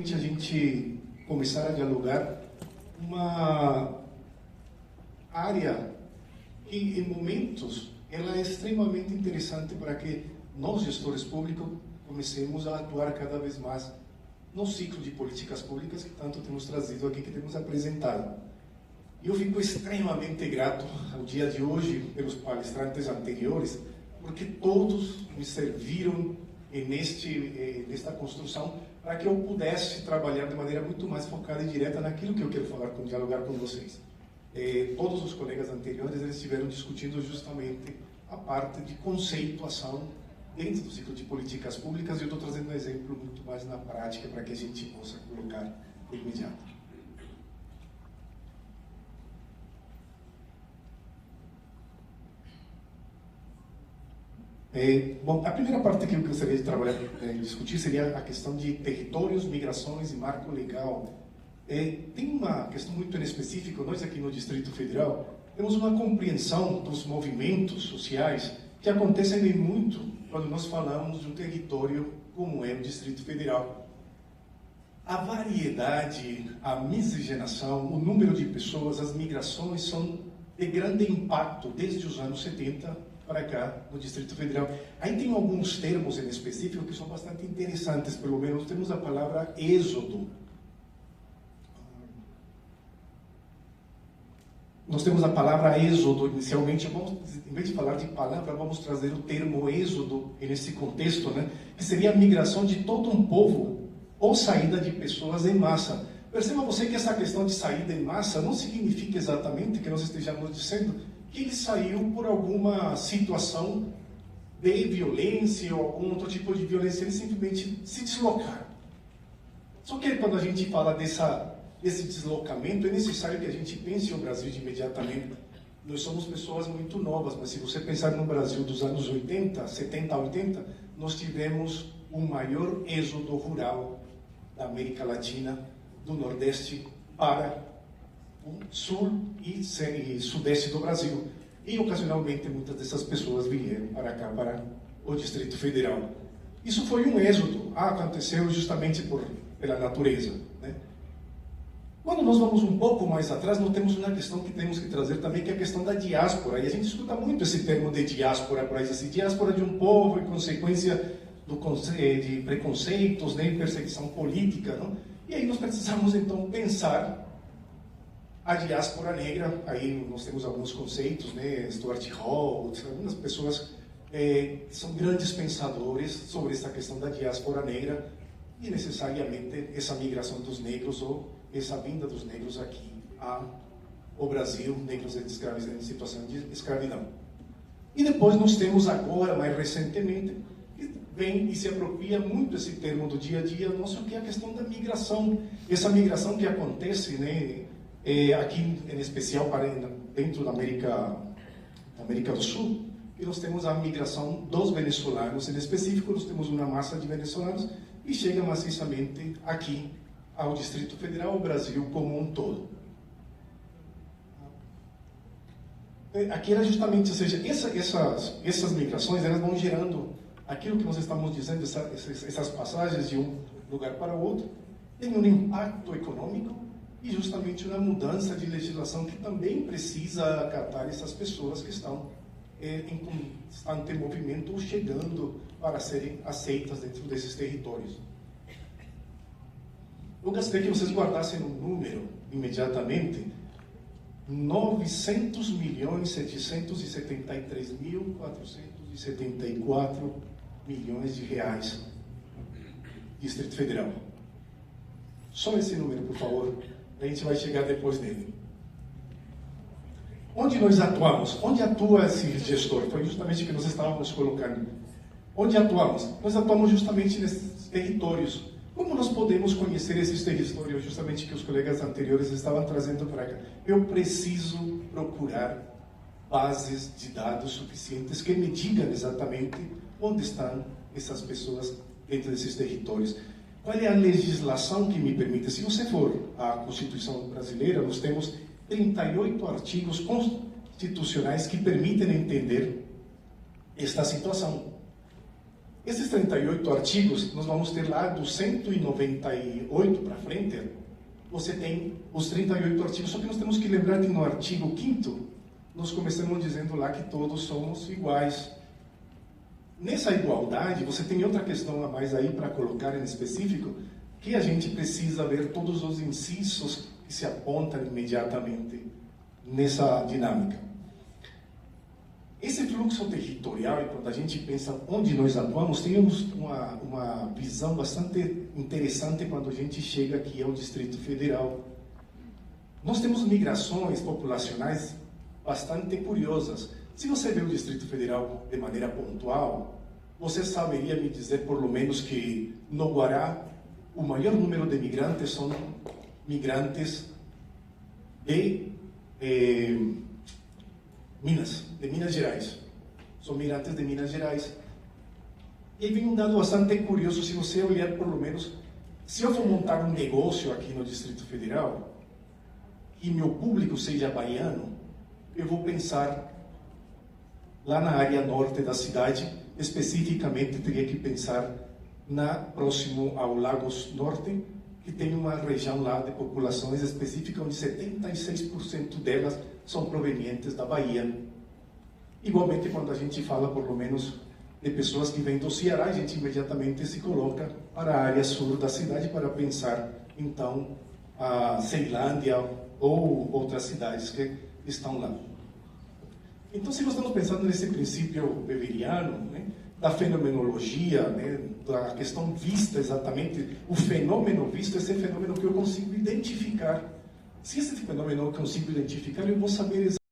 justamente a gente começar a dialogar uma área que, em momentos, ela é extremamente interessante para que nós, gestores públicos, comecemos a atuar cada vez mais no ciclo de políticas públicas que tanto temos trazido aqui, que temos apresentado. E eu fico extremamente grato ao dia de hoje pelos palestrantes anteriores, porque todos me serviram nesta construção para que eu pudesse trabalhar de maneira muito mais focada e direta naquilo que eu quero falar, dialogar com vocês. Todos os colegas anteriores eles estiveram discutindo justamente a parte de conceituação dentro do ciclo de políticas públicas, e eu estou trazendo um exemplo muito mais na prática para que a gente possa colocar de imediato. Bom, a primeira parte que eu gostaria de trabalhar, discutir, seria a questão de territórios, migrações e marco legal. Tem uma questão muito específica. Nós aqui no Distrito Federal temos uma compreensão dos movimentos sociais que acontecem muito quando nós falamos de um território como é o Distrito Federal. A variedade, a miscigenação, o número de pessoas, as migrações são de grande impacto desde os anos 70 para cá, no Distrito Federal. Aí tem alguns termos em específico que são bastante interessantes. Pelo menos temos a palavra êxodo. Nós temos a palavra êxodo inicialmente. Em vez de falar de palavra, vamos trazer o termo êxodo nesse contexto, né? Que seria a migração de todo um povo ou saída de pessoas em massa. Perceba você que essa questão de saída em massa não significa exatamente que nós estejamos dizendo que ele saiu por alguma situação de violência ou algum outro tipo de violência, ele simplesmente se deslocaram. Só que quando a gente fala desse deslocamento, é necessário que a gente pense o Brasil de imediatamente. Nós somos pessoas muito novas, mas se você pensar no Brasil dos anos 80, 70 a 80, nós tivemos o maior êxodo rural da América Latina, do Nordeste para o sul e sudeste do Brasil. E, ocasionalmente, muitas dessas pessoas vieram para cá, para o Distrito Federal. Isso foi um êxodo. Aconteceu justamente pela natureza, né? Quando nós vamos um pouco mais atrás, nós temos uma questão que temos que trazer também, que é a questão da diáspora. E a gente escuta muito esse termo de diáspora, para dizer diáspora de um povo em consequência de preconceitos, né, perseguição política, não? E aí nós precisamos, então, pensar a diáspora negra. Aí nós temos alguns conceitos, né, Stuart Hall, algumas pessoas que são grandes pensadores sobre essa questão da diáspora negra e necessariamente essa migração dos negros ou essa vinda dos negros aqui ao Brasil, negros em situação de escravidão. E depois nós temos agora, mais recentemente, que vem e se apropria muito esse termo do dia a dia nosso, que é a questão da migração. Essa migração que acontece, né, aqui em especial dentro da América do Sul, e nós temos a migração dos venezuelanos. Em específico, nós temos uma massa de venezuelanos e chega maciçamente aqui ao Distrito Federal, ao Brasil como um todo. Aqui era justamente, ou seja, essas migrações, elas vão gerando aquilo que nós estamos dizendo, essas passagens de um lugar para o outro, tem um impacto econômico e justamente uma mudança de legislação que também precisa acatar essas pessoas que estão em constante movimento ou chegando para serem aceitas dentro desses territórios. Eu gostaria que vocês guardassem um número imediatamente: 900.773.474 milhões de reais. Distrito Federal. Só esse número, por favor. A gente vai chegar depois dele. Onde nós atuamos? Onde atua esse gestor? Foi justamente o que nós estávamos colocando. Onde atuamos? Nós atuamos justamente nesses territórios. Como nós podemos conhecer esses territórios, justamente que os colegas anteriores estavam trazendo para cá? Eu preciso procurar bases de dados suficientes que me digam exatamente onde estão essas pessoas dentro desses territórios. Qual é a legislação que me permite? Se você for à Constituição brasileira, nós temos 38 artigos constitucionais que permitem entender esta situação. Esses 38 artigos, nós vamos ter lá do 198 para frente, você tem os 38 artigos, só que nós temos que lembrar que no artigo 5º, nós começamos dizendo lá que todos somos iguais. Nessa igualdade, você tem outra questão a mais aí para colocar em específico, que a gente precisa ver todos os incisos que se apontam imediatamente nessa dinâmica. Esse fluxo territorial, e quando a gente pensa onde nós atuamos, temos uma visão bastante interessante quando a gente chega aqui ao Distrito Federal. Nós temos migrações populacionais bastante curiosas. Se você vê o Distrito Federal de maneira pontual, você saberia me dizer, por lo menos, que no Guará, o maior número de migrantes são migrantes de Minas Gerais. São migrantes de Minas Gerais. E aí vem um dado bastante curioso, se você olhar, por lo menos, se eu for montar um negócio aqui no Distrito Federal, e meu público seja baiano, eu vou pensar lá na área norte da cidade, especificamente teria que pensar próximo ao Lagos Norte, que tem uma região lá de populações específicas, onde 76% delas são provenientes da Bahia. Igualmente, quando a gente fala, por lo menos, de pessoas que vêm do Ceará, a gente imediatamente se coloca para a área sul da cidade para pensar, então, a Ceilândia ou outras cidades que estão lá. Então, se nós estamos pensando nesse princípio weberiano, né, da fenomenologia, né, da questão vista exatamente, o fenômeno visto, esse fenômeno que eu consigo identificar. Se esse fenômeno eu consigo identificar, eu vou saber exatamente